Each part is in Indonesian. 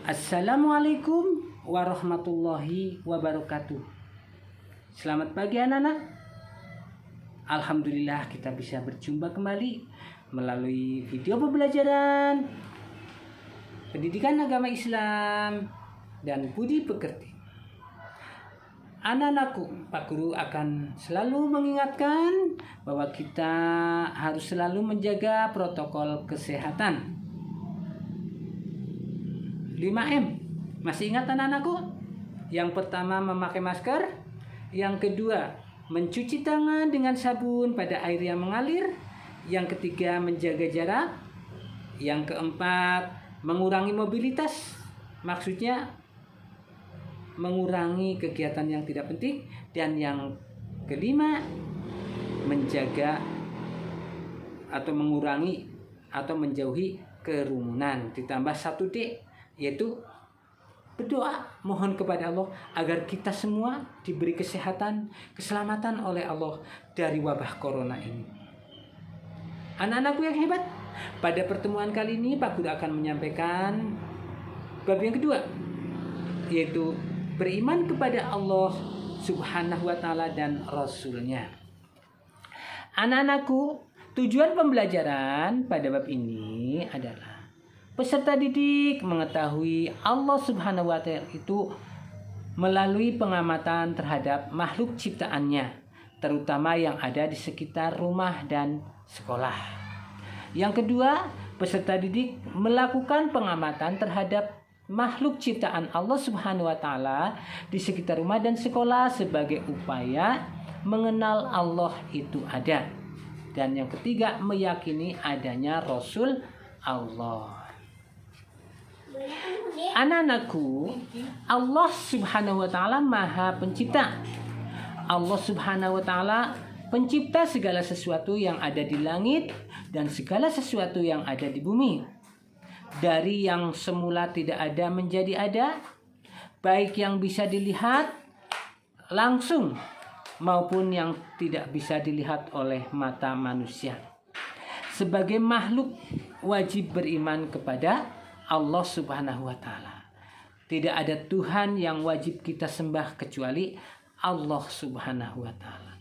Assalamualaikum warahmatullahi wabarakatuh. Selamat pagi anak-anak. Alhamdulillah kita bisa berjumpa kembali melalui video pembelajaran pendidikan agama Islam dan budi pekerti. Anak-anakku, Pak Guru akan selalu mengingatkan bahwa kita harus selalu menjaga protokol kesehatan. 5M. Masih ingat anak-anakku? Yang pertama memakai masker, yang kedua mencuci tangan dengan sabun pada air yang mengalir, yang ketiga menjaga jarak, yang keempat mengurangi mobilitas, maksudnya mengurangi kegiatan yang tidak penting, dan yang kelima menjaga atau mengurangi atau menjauhi kerumunan. Ditambah 1D, yaitu berdoa, mohon kepada Allah agar kita semua diberi kesehatan, keselamatan oleh Allah dari wabah corona ini. Anak-anakku yang hebat, pada pertemuan kali ini Pak Guru akan menyampaikan bab yang kedua, yaitu beriman kepada Allah Subhanahu wa Ta'ala dan Rasul-Nya. Anak-anakku, tujuan pembelajaran pada bab ini adalah peserta didik mengetahui Allah Subhanahu wa Ta'ala itu melalui pengamatan terhadap makhluk ciptaannya, terutama yang ada di sekitar rumah dan sekolah. Yang kedua, peserta didik melakukan pengamatan terhadap makhluk ciptaan Allah Subhanahu wa Ta'ala di sekitar rumah dan sekolah sebagai upaya mengenal Allah itu ada. Dan yang ketiga, meyakini adanya Rasul Allah. Anak-anakku, Allah Subhanahu wa Ta'ala Maha Pencipta. Allah Subhanahu wa Ta'ala pencipta segala sesuatu yang ada di langit dan segala sesuatu yang ada di bumi. Dari yang semula tidak ada menjadi ada, baik yang bisa dilihat langsung maupun yang tidak bisa dilihat oleh mata manusia. Sebagai makhluk wajib beriman kepada Allah Subhanahu wa Ta'ala. Tidak ada Tuhan yang wajib kita sembah kecuali Allah Subhanahu wa Ta'ala.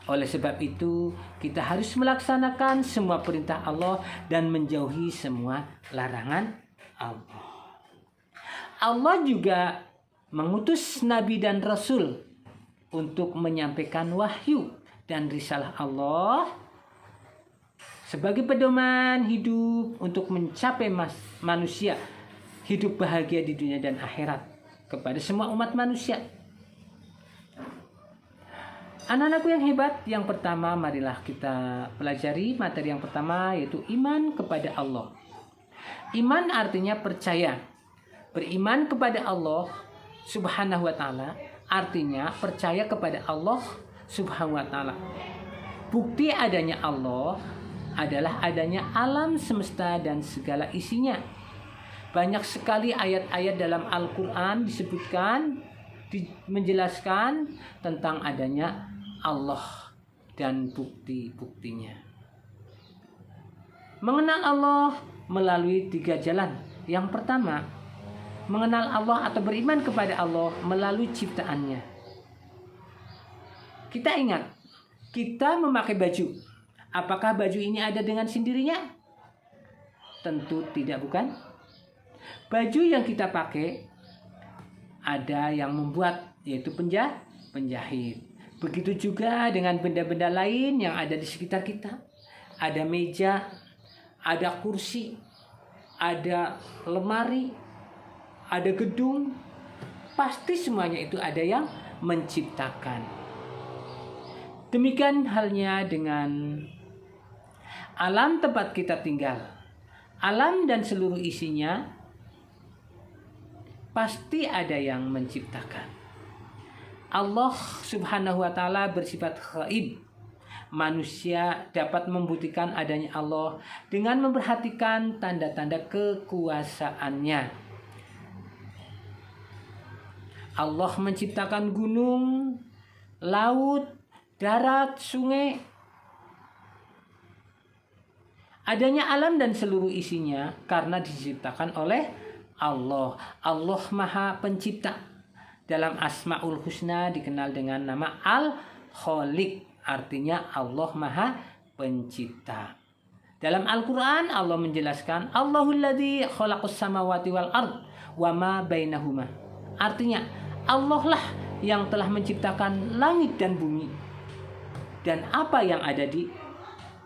Oleh sebab itu, kita harus melaksanakan semua perintah Allah dan menjauhi semua larangan Allah. Allah juga mengutus nabi dan rasul untuk menyampaikan wahyu dan risalah Allah sebagai pedoman hidup untuk mencapai manusia hidup bahagia di dunia dan akhirat kepada semua umat manusia. Anak-anakku yang hebat, yang pertama marilah kita pelajari materi yang pertama, yaitu iman kepada Allah. Iman artinya percaya. Beriman kepada Allah Subhanahu wa Ta'ala artinya percaya kepada Allah Subhanahu wa Ta'ala. Bukti adanya Allah adalah adanya alam semesta dan segala isinya. Banyak sekali ayat-ayat dalam Al-Quran disebutkan, menjelaskan tentang adanya Allah dan bukti-buktinya. Mengenal Allah melalui 3 jalan. Yang pertama, mengenal Allah atau beriman kepada Allah melalui ciptaannya. Kita ingat, kita memakai baju. Apakah baju ini ada dengan sendirinya? Tentu tidak, bukan? Baju yang kita pakai ada yang membuat, yaitu penjahit. Begitu juga dengan benda-benda lain yang ada di sekitar kita. Ada meja, ada kursi, ada lemari, ada gedung. Pasti semuanya itu ada yang menciptakan. Demikian halnya dengan alam tempat kita tinggal. Alam dan seluruh isinya pasti ada yang menciptakan. Allah Subhanahu wa Ta'ala bersifat ghaib. Manusia dapat membuktikan adanya Allah dengan memperhatikan tanda-tanda kekuasaannya. Allah menciptakan gunung, laut, darat, sungai. Adanya alam dan seluruh isinya karena diciptakan oleh Allah. Allah Maha Pencipta. Dalam Asmaul Husna dikenal dengan nama Al-Khaliq, artinya Allah Maha Pencipta. Dalam Al-Quran Allah menjelaskan Allahul ladzi khalaqus samawati wal ard wa ma bainahuma. Artinya Allah lah yang telah menciptakan langit dan bumi dan apa yang ada di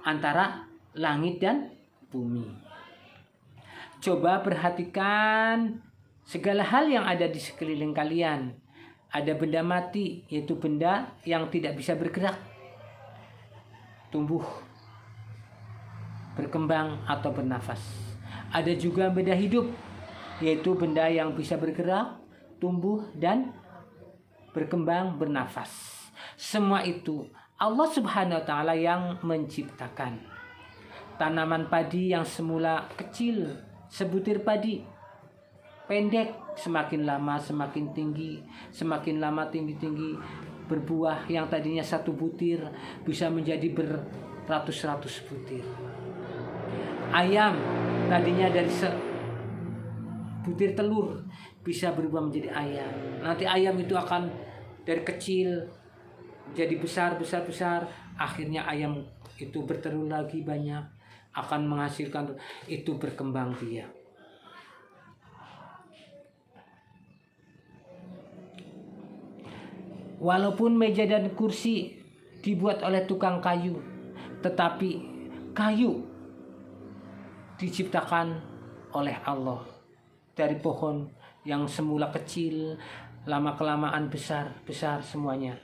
antara langit dan bumi. Coba perhatikan segala hal yang ada di sekeliling kalian. Ada benda mati, yaitu benda yang tidak bisa bergerak, tumbuh, berkembang atau bernafas. Ada juga benda hidup, yaitu benda yang bisa bergerak, tumbuh dan berkembang, bernafas. Semua itu Allah Subhanahu wa taala yang menciptakan. Tanaman padi yang semula kecil, sebutir padi, pendek, semakin lama semakin tinggi, semakin lama tinggi-tinggi, berbuah yang tadinya satu butir bisa menjadi beratus-ratus butir. Ayam tadinya dari sebutir telur bisa berubah menjadi ayam. Nanti ayam itu akan dari kecil jadi besar, akhirnya ayam itu bertelur lagi banyak, akan menghasilkan, itu berkembang biak. Walaupun meja dan kursi dibuat oleh tukang kayu, tetapi kayu diciptakan oleh Allah dari pohon yang semula kecil, lama-kelamaan besar semuanya.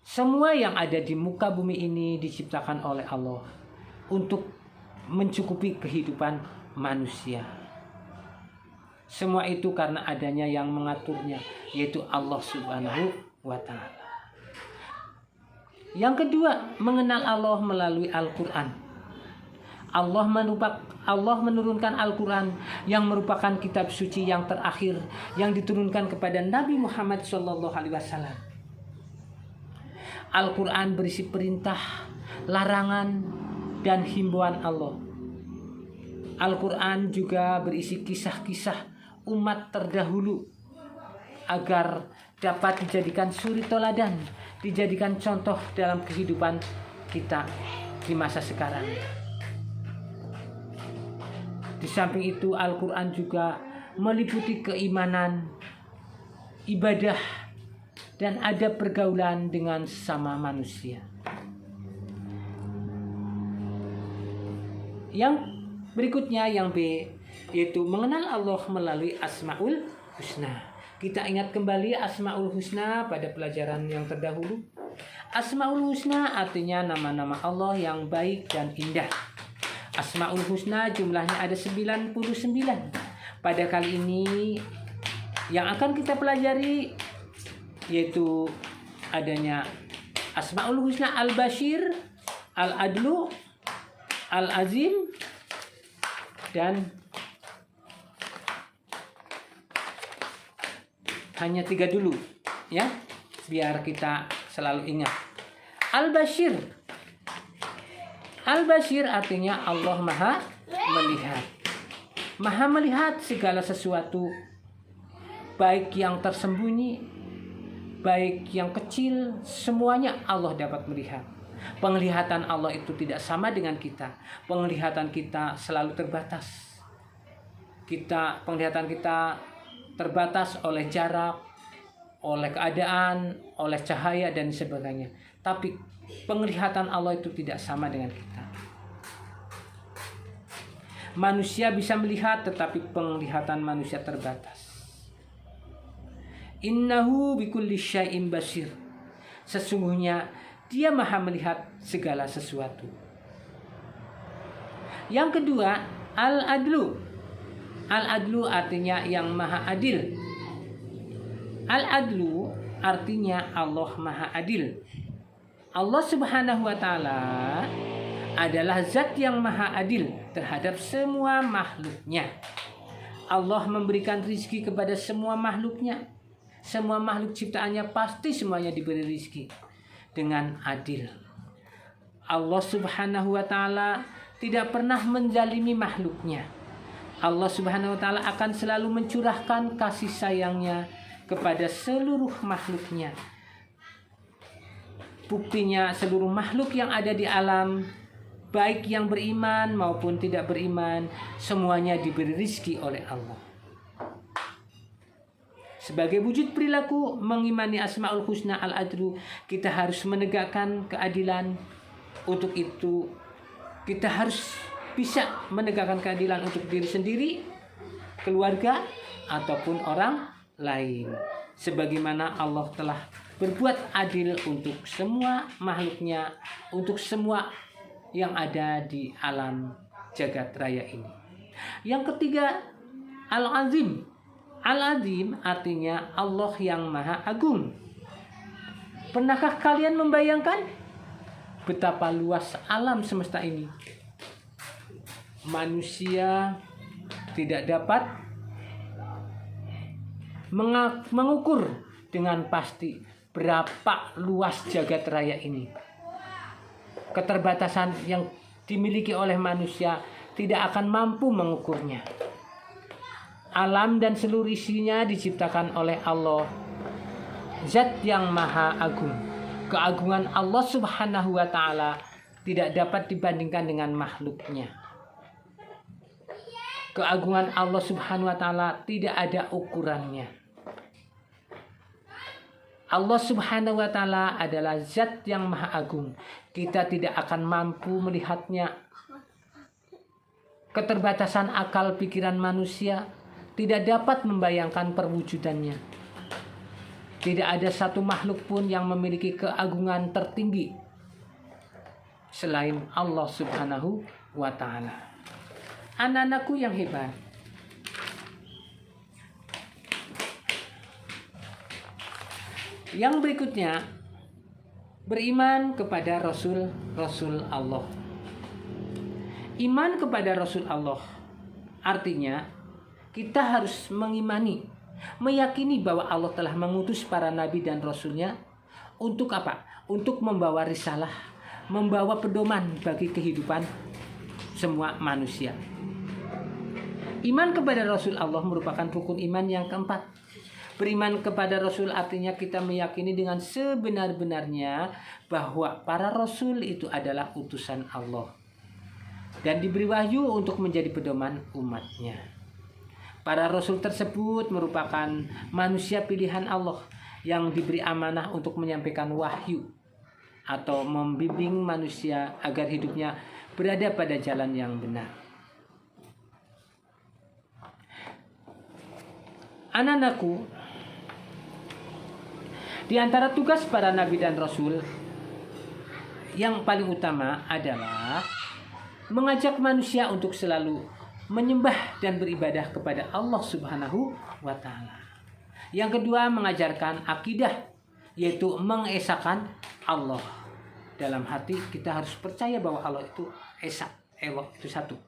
Semua yang ada di muka bumi ini diciptakan oleh Allah untuk mencukupi kehidupan manusia. Semua itu karena adanya yang mengaturnya, yaitu Allah Subhanahu wa ta'ala. Yang kedua, mengenal Allah melalui Al-Quran. Allah menurunkan Al-Quran yang merupakan kitab suci yang terakhir yang diturunkan kepada Nabi Muhammad SAW. Al-Quran berisi perintah, larangan, dan himbauan Allah. Al-Quran juga berisi kisah-kisah umat terdahulu agar dapat dijadikan suri toladan, dijadikan contoh dalam kehidupan kita di masa sekarang. Di samping itu Al-Quran juga meliputi keimanan, ibadah, dan ada pergaulan dengan sesama manusia. Yang berikutnya, yang B, yaitu mengenal Allah melalui Asmaul Husna. Kita ingat kembali Asmaul Husna pada pelajaran yang terdahulu. Asmaul Husna artinya nama-nama Allah yang baik dan indah. Asmaul Husna jumlahnya ada 99. Pada kali ini yang akan kita pelajari yaitu adanya Asmaul Husna Al-Bashir, Al-Adlu, Al-Azim, dan hanya 3 dulu ya, biar kita selalu ingat. Al-Bashir. Al-Bashir artinya Allah Maha Melihat. Maha melihat segala sesuatu, baik yang tersembunyi, baik yang kecil, semuanya Allah dapat melihat. Penglihatan Allah itu tidak sama dengan kita. Penglihatan kita selalu terbatas. Penglihatan kita terbatas oleh jarak, oleh keadaan, oleh cahaya dan sebagainya. Tapi penglihatan Allah itu tidak sama dengan kita. Manusia bisa melihat, tetapi penglihatan manusia terbatas. Innahu bikulli syai'in basir. Sesungguhnya Dia Maha melihat segala sesuatu. Yang kedua, Al-Adlu. Al-Adlu artinya yang Maha Adil. Al-Adlu artinya Allah Maha Adil. Allah Subhanahu wa ta'ala adalah zat yang Maha Adil terhadap semua makhluknya. Allah memberikan rizki kepada semua makhluknya. Semua makhluk ciptaannya pasti semuanya diberi rizki dengan adil. Allah Subhanahu wa ta'ala tidak pernah menzalimi makhluknya. Allah Subhanahu wa taala akan selalu mencurahkan kasih sayangnya kepada seluruh makhluknya. Buktinya seluruh makhluk yang ada di alam, baik yang beriman maupun tidak beriman, semuanya diberi rizki oleh Allah. Sebagai wujud perilaku mengimani Asmaul Husna Al-Adlu, kita harus menegakkan keadilan. Untuk itu kita harus bisa menegakkan keadilan untuk diri sendiri, keluarga, ataupun orang lain. Sebagaimana Allah telah berbuat adil untuk semua makhluknya, untuk semua yang ada di alam jagat raya ini. Yang ketiga, Al-Azim. Al-Azim artinya Allah yang Maha Agung. Pernahkah kalian membayangkan betapa luas alam semesta ini? Manusia tidak dapat mengukur dengan pasti berapa luas jagat raya ini. Keterbatasan yang dimiliki oleh manusia tidak akan mampu mengukurnya. Alam dan seluruh isinya diciptakan oleh Allah, Zat yang Maha Agung. Keagungan Allah Subhanahu wa taala tidak dapat dibandingkan dengan makhluknya. Keagungan Allah Subhanahu wa taala tidak ada ukurannya. Allah Subhanahu wa taala adalah Zat yang Maha Agung. Kita tidak akan mampu melihatnya. Keterbatasan akal pikiran manusia tidak dapat membayangkan perwujudannya. Tidak ada satu makhluk pun yang memiliki keagungan tertinggi selain Allah Subhanahu wa taala. Anak-anakku yang hebat, yang berikutnya, beriman kepada Rasul Allah. Iman kepada Rasul Allah artinya kita harus mengimani, meyakini bahwa Allah telah mengutus para nabi dan rasulnya untuk apa? Untuk membawa risalah, membawa pedoman bagi kehidupan semua manusia. Iman kepada Rasul Allah merupakan rukun iman yang keempat. Beriman kepada Rasul artinya kita meyakini dengan sebenar-benarnya bahwa para Rasul itu adalah utusan Allah dan diberi wahyu untuk menjadi pedoman umatnya. Para Rasul tersebut merupakan manusia pilihan Allah yang diberi amanah untuk menyampaikan wahyu atau membimbing manusia agar hidupnya berada pada jalan yang benar. Anak-anakku, di antara tugas para nabi dan rasul yang paling utama adalah mengajak manusia untuk selalu menyembah dan beribadah kepada Allah Subhanahu wa taala. Yang kedua, mengajarkan akidah, yaitu mengesahkan Allah. Dalam hati kita harus percaya bahwa Allah itu esa, Allah itu satu.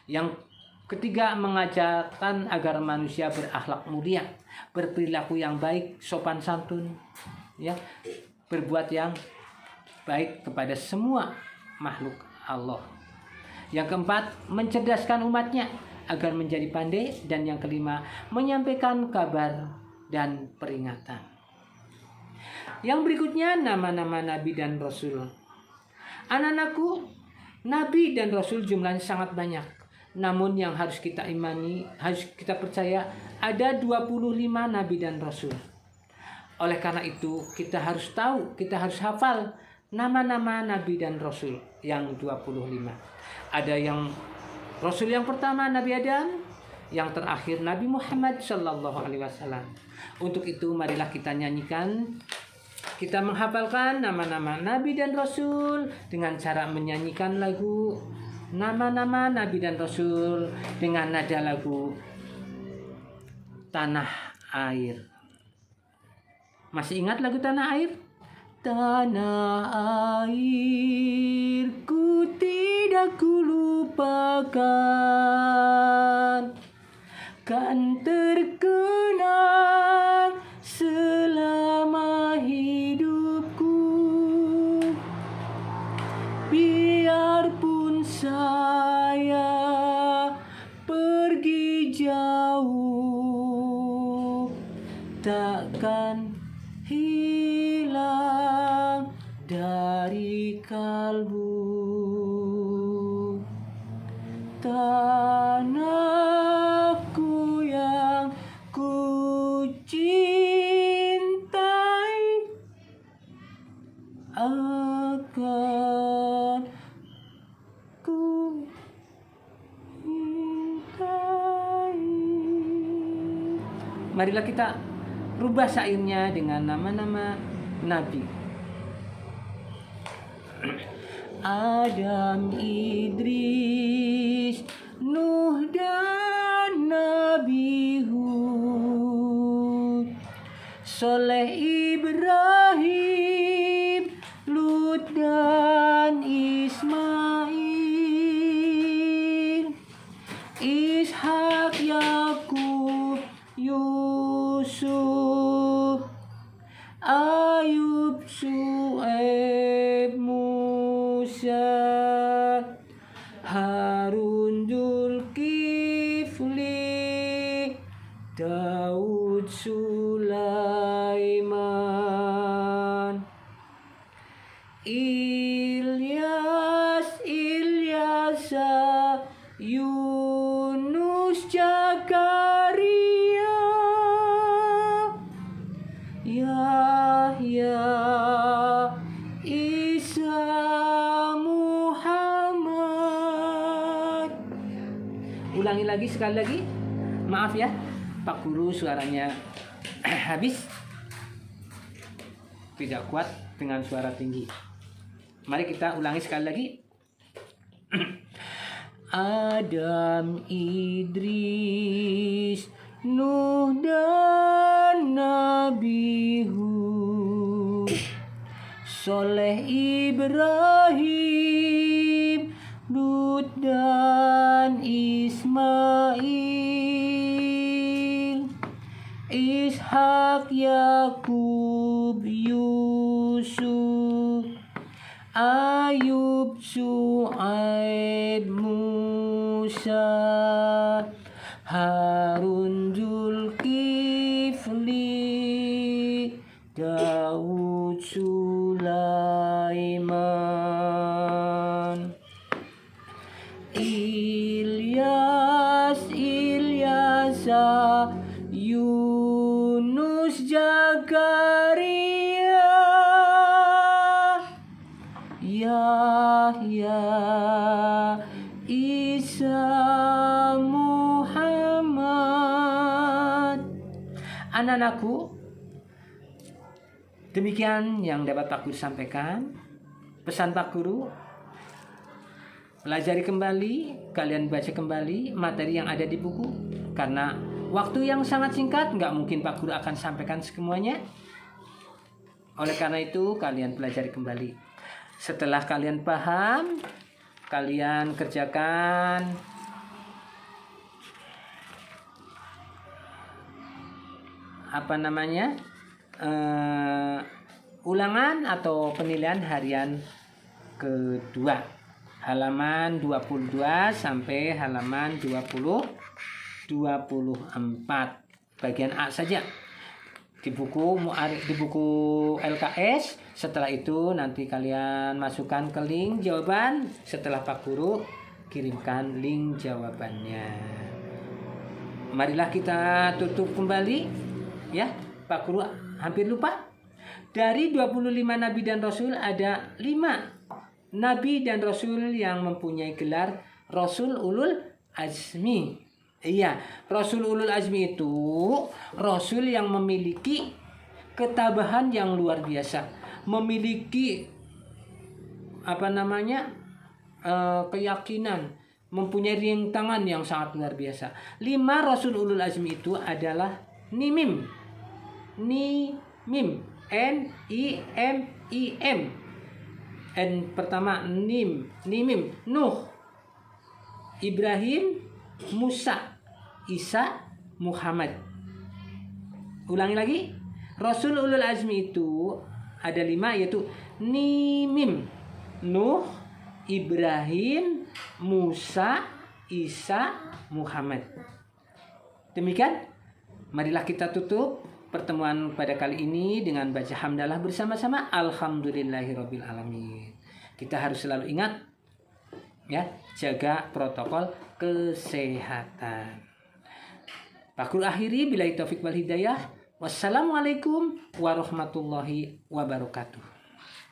Yang ketiga, mengajarkan agar manusia berakhlak mulia, berperilaku yang baik, sopan santun, ya, berbuat yang baik kepada semua makhluk Allah. Yang keempat, mencerdaskan umatnya agar menjadi pandai, dan yang kelima, menyampaikan kabar dan peringatan. Yang berikutnya, nama-nama nabi dan rasul. Anak-anakku, nabi dan rasul jumlahnya sangat banyak. Namun yang harus kita imani, harus kita percaya, ada 25 nabi dan rasul. Oleh karena itu, kita harus tahu, kita harus hafal nama-nama nabi dan rasul yang 25. Ada yang rasul yang pertama Nabi Adam, yang terakhir Nabi Muhammad sallallahu alaihi wasallam. Untuk itu marilah kita nyanyikan, kita menghafalkan nama-nama nabi dan rasul dengan cara menyanyikan lagu nama-nama nabi dan rasul dengan nada lagu Tanah Air. Masih ingat lagu Tanah Air? Tanah airku tidak kulupakan, kan terkenang selama hidupku. Biarpun saya pergi takkan hilang dari kalbu. Tanahku yang ku cintai akan ku cintai. Marilah kita rubah syairnya dengan nama-nama Nabi. Adam, Idris, Nuh dan Nabi Hud, Soleh, Ibrahim, Lut dan Ismail, Ishak, Yakub, Yusuf, Ayub, Syuaib, Musa, Harun, Zulkifli, Daud, Sulaiman, Ilyas, Ilyasa, Yunus, Zakaria, Yahya, Isa, Muhammad. Ulangi lagi, sekali lagi. Maaf ya, Pak Guru suaranya habis, tidak kuat dengan suara tinggi. Mari kita ulangi sekali lagi. Adam, Idris, Nuh dan Nabi Hud, Soleh, Ibrahim, Lut dan Ismail, Ishak, Yakub, Yusuf, Ayub, Syuaib, Musa, Harun, Zulkifli, Daud, Sulaiman, Ilyas, Ilyasa, Yunus, Zakaria, Yahya, Isa, Muhammad. Anak-anakku, demikian yang dapat Pak Guru sampaikan. Pesan Pak Guru, pelajari kembali, kalian baca kembali materi yang ada di buku. Karena waktu yang sangat singkat, nggak mungkin Pak Guru akan sampaikan semuanya. Oleh karena itu, kalian pelajari kembali. Setelah kalian paham, kalian kerjakan ulangan atau penilaian harian kedua, halaman 22 sampai halaman 24, bagian A saja di buku LKS. Setelah itu nanti kalian masukkan ke link jawaban. Setelah Pak Guru kirimkan link jawabannya. Marilah kita tutup kembali ya. Pak Guru hampir lupa. Dari 25 nabi dan rasul ada 5 nabi dan rasul yang mempunyai gelar Rasul Ulul Azmi. Iya, Rasul Ulul Azmi itu rasul yang memiliki ketabahan yang luar biasa, memiliki keyakinan, mempunyai rintangan yang sangat luar biasa. 5 Rasul Ulul Azmi itu adalah Nimim, N-I-M-I-M. N pertama Nimim, Nuh, Ibrahim, Musa, Isa, Muhammad. Ulangi lagi. Rasul Ulul Azmi itu ada 5, yaitu Nimim, Nuh, Ibrahim, Musa, Isa, Muhammad. Demikian. Marilah kita tutup pertemuan pada kali ini dengan baca hamdalah bersama-sama. Alhamdulillahirabbil alamin. Kita harus selalu ingat ya, jaga protokol kesehatan. Pakul akhiri billahi taufik wal hidayah. Wassalamualaikum warahmatullahi wabarakatuh.